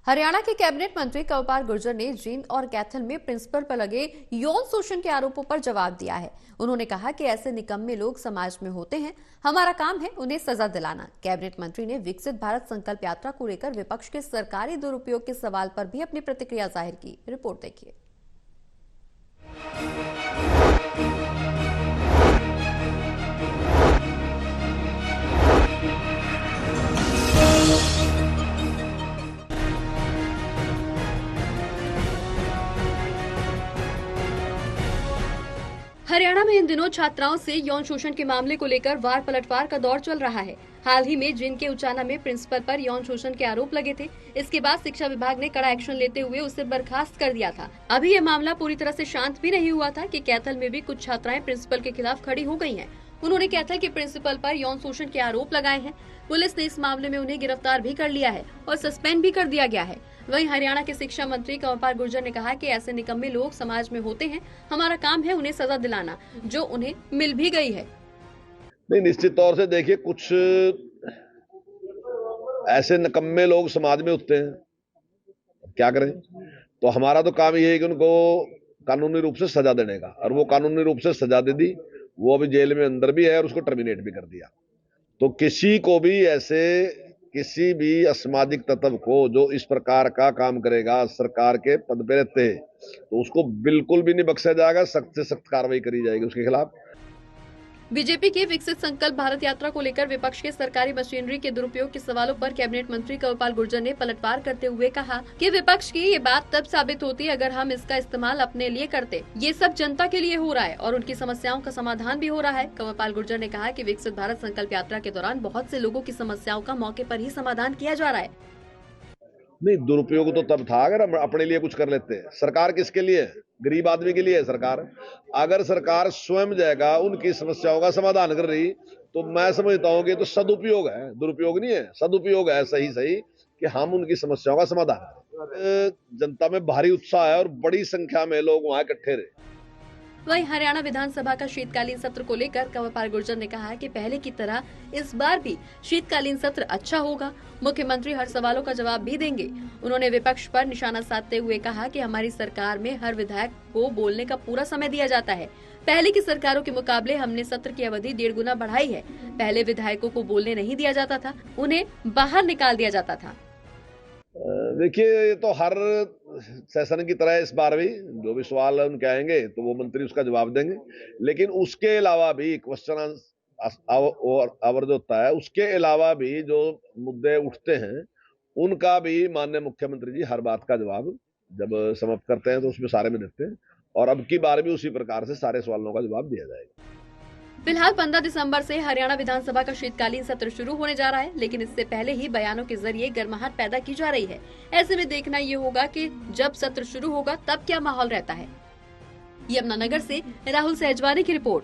हरियाणा के कैबिनेट मंत्री कंवरपाल गुर्जर ने जींद और कैथल में प्रिंसिपल पर लगे यौन शोषण के आरोपों पर जवाब दिया है। उन्होंने कहा कि ऐसे निकम्मे लोग समाज में होते हैं, हमारा काम है उन्हें सजा दिलाना। कैबिनेट मंत्री ने विकसित भारत संकल्प यात्रा को लेकर विपक्ष के सरकारी दुरुपयोग के सवाल पर भी अपनी प्रतिक्रिया जाहिर की। रिपोर्ट देखिए। हरियाणा में इन दिनों छात्राओं से यौन शोषण के मामले को लेकर वार पलटवार का दौर चल रहा है। हाल ही में जींद के उचाना में प्रिंसिपल पर यौन शोषण के आरोप लगे थे। इसके बाद शिक्षा विभाग ने कड़ा एक्शन लेते हुए उसे बर्खास्त कर दिया था। अभी ये मामला पूरी तरह से शांत भी नहीं हुआ था कि कैथल में भी कुछ छात्राएं प्रिंसिपल के खिलाफ खड़ी हो गई हैं। उन्होंने कैथल के प्रिंसिपल पर यौन शोषण के आरोप लगाए हैं। पुलिस ने इस मामले में उन्हें गिरफ्तार भी कर लिया है और सस्पेंड भी कर दिया गया है। वहीं हरियाणा के शिक्षा मंत्री कंवरपाल गुर्जर ने कहा कि ऐसे निकम्मे लोग समाज में होते हैं, हमारा काम है उन्हें सजा दिलाना, जो उन्हें मिल भी गई है। नहीं, निश्चित तौर से देखिए, कुछ ऐसे निकम्मे लोग समाज में होते हैं, क्या करें। तो हमारा तो काम ये है कि उनको कानूनी रूप से सजा देने का, और वो कानूनी रूप से सजा दे दी। वो अभी जेल में अंदर भी है और उसको टर्मिनेट भी कर दिया। तो किसी को भी ऐसे किसी भी असामाजिक तत्व को जो इस प्रकार का काम करेगा, सरकार के पद पे रहते हैं, तो उसको बिल्कुल भी नहीं बख्शा जाएगा। सख्त से सख्त कार्रवाई करी जाएगी उसके खिलाफ। बीजेपी की विकसित संकल्प भारत यात्रा को लेकर विपक्ष के सरकारी मशीनरी के दुरुपयोग के सवालों पर कैबिनेट मंत्री कंवरपाल गुर्जर ने पलटवार करते हुए कहा कि विपक्ष की ये बात तब साबित होती अगर हम इसका इस्तेमाल अपने लिए करते। ये सब जनता के लिए हो रहा है और उनकी समस्याओं का समाधान भी हो रहा है। कंवरपाल गुर्जर ने कहा कि विकसित भारत संकल्प यात्रा के दौरान बहुत से लोगों की समस्याओं का मौके पर ही समाधान किया जा रहा है। नहीं, दुरुपयोग तो तब था अगर हम अपने लिए कुछ कर लेते हैं। सरकार किसके लिए है? गरीब आदमी के लिए है सरकार। अगर सरकार स्वयं जाएगा उनकी समस्याओं का समाधान कर रही, तो मैं समझता हूं कि तो सदुपयोग है, दुरुपयोग नहीं है, सदुपयोग है। सही कि हम उनकी समस्याओं का समाधान करें। जनता में भारी उत्साह है और बड़ी संख्या में लोग वहां इकट्ठे रहे। वहीं हरियाणा विधानसभा का शीतकालीन सत्र को लेकर कंवरपाल गुर्जर ने कहा कि पहले की तरह इस बार भी शीतकालीन सत्र अच्छा होगा। मुख्यमंत्री हर सवालों का जवाब भी देंगे। उन्होंने विपक्ष पर निशाना साधते हुए कहा कि हमारी सरकार में हर विधायक को बोलने का पूरा समय दिया जाता है। पहले की सरकारों के मुकाबले हमने सत्र की अवधि 1.5 गुना बढ़ाई है। पहले विधायकों को बोलने नहीं दिया जाता था, उन्हें बाहर निकाल दिया जाता था। देखिए, ये तो हर सेशन की तरह इस बार भी जो भी सवाल उनके आएंगे तो वो मंत्री उसका जवाब देंगे। लेकिन उसके अलावा भी क्वेश्चन आवर जो होता है, उसके अलावा भी जो मुद्दे उठते हैं उनका भी माननीय मुख्यमंत्री जी हर बात का जवाब जब समाप्त करते हैं तो उसमें सारे में देते हैं। और अब की बार भी उसी प्रकार से सारे सवालों का जवाब दिया जाएगा। फिलहाल 15 दिसंबर से हरियाणा विधानसभा का शीतकालीन सत्र शुरू होने जा रहा है, लेकिन इससे पहले ही बयानों के जरिए गर्माहट पैदा की जा रही है। ऐसे में देखना ये होगा कि जब सत्र शुरू होगा तब क्या माहौल रहता है। यमुनानगर से राहुल सहजवानी की रिपोर्ट।